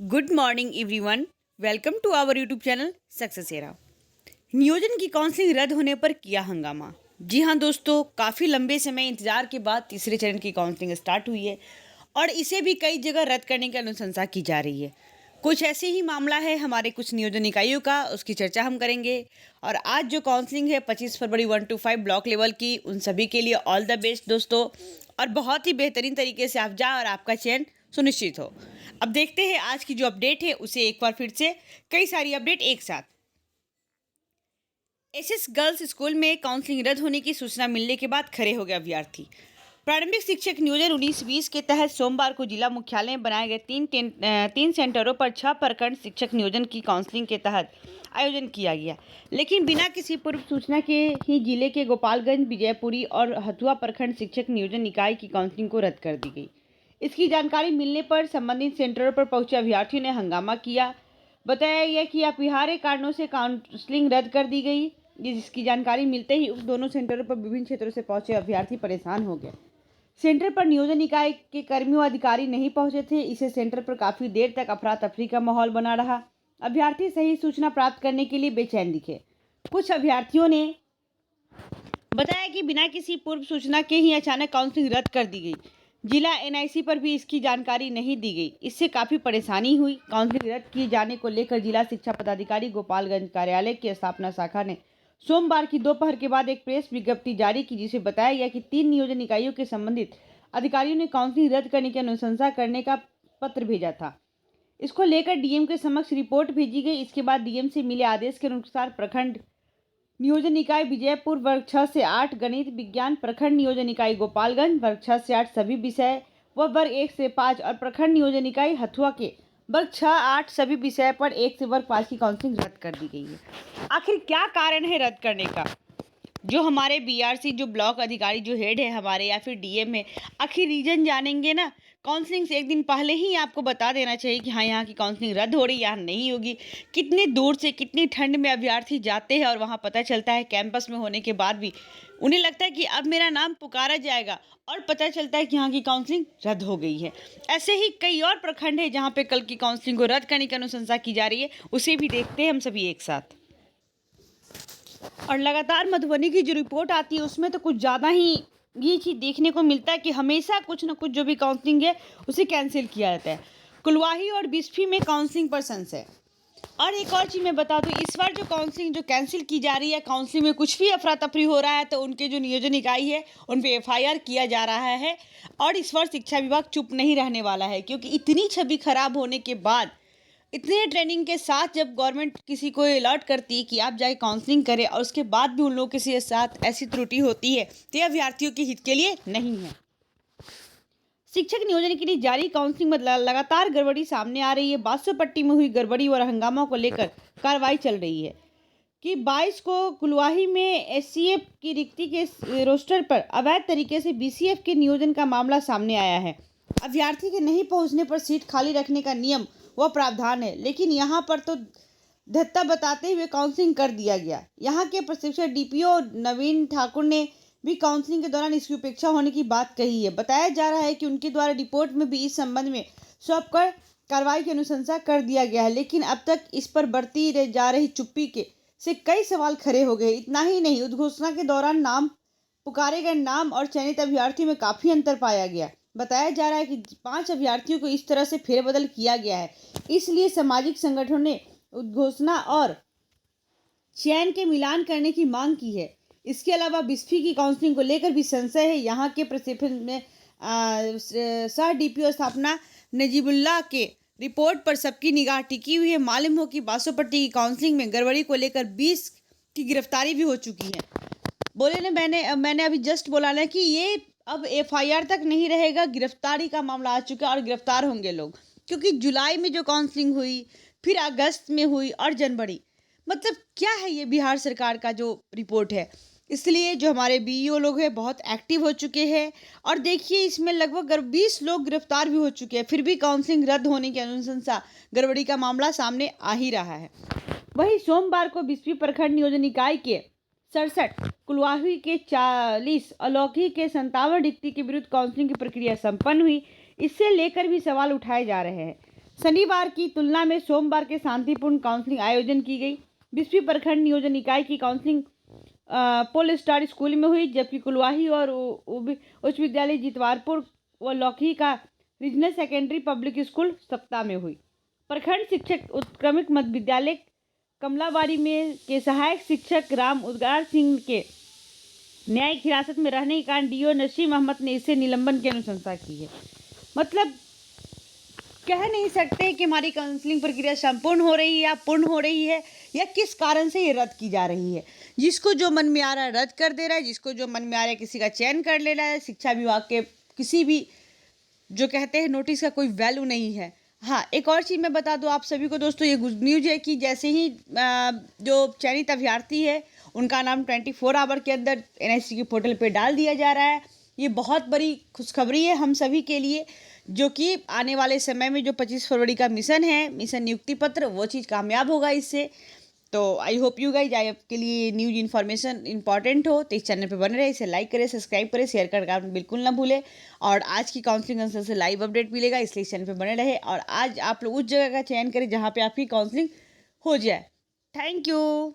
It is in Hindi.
Good morning everyone. Welcome to our YouTube channel success era. नियोजन की काउंसलिंग रद्द होने पर किया हंगामा। जी हाँ दोस्तों, काफ़ी लंबे समय इंतजार के बाद तीसरे चरण की काउंसलिंग स्टार्ट हुई है और इसे भी कई जगह रद्द करने की अनुशंसा की जा रही है। कुछ ऐसे ही मामला है हमारे कुछ नियोजन इकाइयों का, उसकी चर्चा हम करेंगे। और आज जो काउंसलिंग है 25 फरवरी 1 to 5 ब्लॉक लेवल की, उन सभी के लिए ऑल द बेस्ट दोस्तों, और बहुत ही बेहतरीन तरीके से आप जाए और आपका चयन सुनिश्चित हो। अब देखते हैं आज की जो अपडेट है उसे एक बार फिर से, कई सारी अपडेट एक साथ। एसएस गर्ल्स स्कूल में काउंसलिंग रद्द होने की सूचना मिलने के बाद खड़े हो गए अभ्यर्थी। प्रारंभिक शिक्षक नियोजन 19-20 के तहत सोमवार को जिला मुख्यालय में बनाए गए तीन सेंटरों पर 6 प्रखंड शिक्षक नियोजन की काउंसलिंग के तहत आयोजन किया गया, लेकिन बिना किसी पूर्व सूचना के ही जिले के गोपालगंज, विजयपुरी और हथुआ प्रखंड शिक्षक नियोजन इकाई की काउंसलिंग को रद्द कर दी गई। इसकी जानकारी मिलने पर संबंधित सेंटरों पर पहुंचे अभ्यर्थियों ने हंगामा किया। बताया गया कि अपरिहार्य कारणों से काउंसलिंग रद्द कर दी गई, जिसकी जानकारी मिलते ही उक्त दोनों सेंटरों पर विभिन्न क्षेत्रों से पहुंचे अभ्यर्थी परेशान हो गए। सेंटर पर नियोजन इकाई के कर्मियों व अधिकारी नहीं पहुंचे थे। इससे सेंटर पर काफी देर तक अफरा तफरी का माहौल बना रहा। अभ्यर्थी सही सूचना प्राप्त करने के लिए बेचैन दिखे। कुछ अभ्यर्थियों ने बताया कि बिना किसी पूर्व सूचना के ही अचानक काउंसलिंग रद्द कर दी गई। जिला एनआईसी पर भी इसकी जानकारी नहीं दी गई। इससे काफी परेशानी हुई। काउंसलिंग रद्द किए जाने को लेकर जिला शिक्षा पदाधिकारी गोपालगंज कार्यालय की स्थापना शाखा ने सोमवार की दोपहर के बाद एक प्रेस विज्ञप्ति जारी की, जिसे बताया गया कि 3 नियोजन इकाइयों के संबंधित अधिकारियों ने काउंसलिंग रद्द करने की अनुशंसा करने का पत्र भेजा था। इसको लेकर डीएम के समक्ष रिपोर्ट भेजी गई। इसके बाद डीएम से मिले आदेश के अनुसार प्रखंड नियोजन इकाई विजयपुर वर्ग 6 से 8 गणित विज्ञान, प्रखंड नियोजन इकाई गोपालगंज वर्ग 6 से 8 सभी विषय व वर्ग 1 से 5 और प्रखंड नियोजन इकाई हथुआ के वर्ग 6-8 सभी विषय पर 1 से वर्ग 5 की काउंसलिंग रद्द कर दी गई है। आखिर क्या कारण है रद्द करने का? जो हमारे बीआरसी जो ब्लॉक अधिकारी जो हेड है हमारे या फिर डीएम है, आखिर रीजन जानेंगे ना। काउंसलिंग से एक दिन पहले ही आपको बता देना चाहिए कि हाँ, यहाँ की काउंसलिंग रद्द हो रही है या नहीं होगी। कितने दूर से कितनी ठंड में अभ्यर्थी जाते हैं और वहाँ पता चलता है कैंपस में होने के बाद भी उन्हें लगता है कि अब मेरा नाम पुकारा जाएगा और पता चलता है कि यहाँ की काउंसलिंग रद्द हो गई है। ऐसे ही कई और प्रखंड है जहाँ पे कल की काउंसलिंग को रद्द करने की अनुशंसा की जा रही है, उसे भी देखते हैं हम सभी एक साथ। और लगातार मधुबनी की जो रिपोर्ट आती है उसमें तो कुछ ज़्यादा ही ये चीज़ देखने को मिलता है कि हमेशा कुछ ना कुछ जो भी काउंसलिंग है उसे कैंसिल किया जाता है। कुलवाही और बिस्फी में काउंसलिंग पर संशय। और एक और चीज़ मैं बता दूं, इस बार जो काउंसलिंग जो कैंसिल की जा रही है, काउंसलिंग में कुछ भी अफरा तफरी हो रहा है तो उनके जो नियोजन इकाई है उन पे एफआईआर किया जा रहा है। और इस बार शिक्षा विभाग चुप नहीं रहने वाला है, क्योंकि इतनी छवि खराब होने के बाद, इतने ट्रेनिंग के साथ जब गवर्नमेंट किसी को अलर्ट करती है कि आप जाके काउंसलिंग करें और उसके बाद भी उन लोगों के साथ ऐसी त्रुटि होती है तो यह अभ्यर्थियों के हित के लिए नहीं है। शिक्षक नियोजन के लिए जारी काउंसलिंग में लगातार गड़बड़ी सामने आ रही है। बासोपट्टी में हुई गड़बड़ी और हंगामा को लेकर कार्रवाई चल रही है कि 22 को कुलवाही में एससीएफ की रिक्ति के रोस्टर पर अवैध तरीके से बीसीएफ के नियोजन का मामला सामने आया है। अभ्यर्थी के नहीं पहुंचने पर सीट खाली रखने का नियम वह प्रावधान है, लेकिन यहाँ पर तो धत्ता बताते हुए काउंसलिंग कर दिया गया। यहाँ के प्रशिक्षक डीपीओ नवीन ठाकुर ने भी काउंसलिंग के दौरान इसकी उपेक्षा होने की बात कही है। बताया जा रहा है कि उनके द्वारा रिपोर्ट में भी इस संबंध में सौंपकर कार्रवाई की अनुशंसा कर दिया गया है, लेकिन अब तक इस पर बढ़ती जा रही चुप्पी के से कई सवाल खड़े हो गए। इतना ही नहीं, उद्घोषणा के दौरान नाम पुकारे गए नाम और चयनित अभ्यर्थियों में काफ़ी अंतर पाया गया। बताया जा रहा है कि 5 अभ्यर्थियों को इस तरह से फेरबदल किया गया है। इसलिए सामाजिक संगठनों ने उद्घोषणा और चयन के मिलान करने की मांग की है। इसके अलावा बिस्फी की काउंसलिंग को लेकर भी संशय है। यहाँ के प्रशिक्षण में सह डीपीओ स्थापना नजीबुल्लाह के रिपोर्ट पर सबकी निगाह टिकी हुई है। मालूम हो कि बासोपट्टी की काउंसलिंग में गड़बड़ी को लेकर 20 की गिरफ्तारी भी हो चुकी है। बोले ना, मैंने अभी जस्ट बोला ना कि ये अब एफआईआर तक नहीं रहेगा, गिरफ्तारी का मामला आ चुका है और गिरफ्तार होंगे लोग, क्योंकि जुलाई में जो काउंसलिंग हुई, फिर अगस्त में हुई और जनवरी, मतलब क्या है ये बिहार सरकार का जो रिपोर्ट है। इसलिए जो हमारे बीईओ लोग हैं बहुत एक्टिव हो चुके हैं और देखिए इसमें लगभग 20 लोग गिरफ्तार भी हो चुके हैं, फिर भी काउंसलिंग रद्द होने की अनुशंसा, गड़बड़ी का मामला सामने आ ही रहा है। वहीं सोमवार को बिस्फी प्रखंड नियोजन इकाई के 67, कुलवाही के 40, अलौकिक के 57 रिक्ति के विरुद्ध काउंसलिंग की प्रक्रिया संपन्न हुई। इससे लेकर भी सवाल उठाए जा रहे हैं। शनिवार की तुलना में सोमवार के शांतिपूर्ण काउंसलिंग आयोजन की गई। 20वीं प्रखंड नियोजन इकाई की काउंसलिंग पोल स्टार स्कूल में हुई, जबकि कुलवाही और उच्च विद्यालय जितवारपुर व लौकी का रीजनल सेकेंडरी पब्लिक स्कूल सप्ताह में हुई। प्रखंड शिक्षक उत्क्रमित मध्य विद्यालय कमलाबाड़ी में के सहायक शिक्षक राम उद्गार सिंह के न्यायिक हिरासत में रहने के कारण डीओ नसीम अहमद ने इसे निलंबन की अनुशंसा की है। मतलब कह नहीं सकते कि हमारी काउंसलिंग प्रक्रिया संपूर्ण हो रही है या पूर्ण हो रही है, या किस कारण से ये रद्द की जा रही है। जिसको जो मन में आ रहा है रद्द कर दे रहा है, जिसको जो मन में आ रहा है किसी का चयन कर ले रहा है। शिक्षा विभाग के किसी भी जो कहते हैं नोटिस का कोई वैल्यू नहीं है। हाँ, एक और चीज़ मैं बता दूं आप सभी को दोस्तों, ये गुड न्यूज़ है कि जैसे ही जो चयनित अभ्यर्थी है उनका नाम 24 आवर के अंदर NSC के पोर्टल पे डाल दिया जा रहा है। ये बहुत बड़ी खुशखबरी है हम सभी के लिए, जो कि आने वाले समय में जो 25 फरवरी का मिशन है, मिशन नियुक्ति पत्र, वो चीज़ कामयाब होगा इससे। तो आई होप यू गाइज, आपके लिए न्यूज इन्फॉर्मेशन इंपॉर्टेंट हो तो इस चैनल पे बने रहे, इसे लाइक करें, सब्सक्राइब करें, शेयर कर बिल्कुल ना भूलें। और आज की काउंसलिंग आंसर से लाइव अपडेट मिलेगा, इसलिए इस चैनल पे बने रहे। और आज आप लोग उस जगह का चयन करें जहाँ पे आपकी काउंसलिंग हो जाए। Thank you.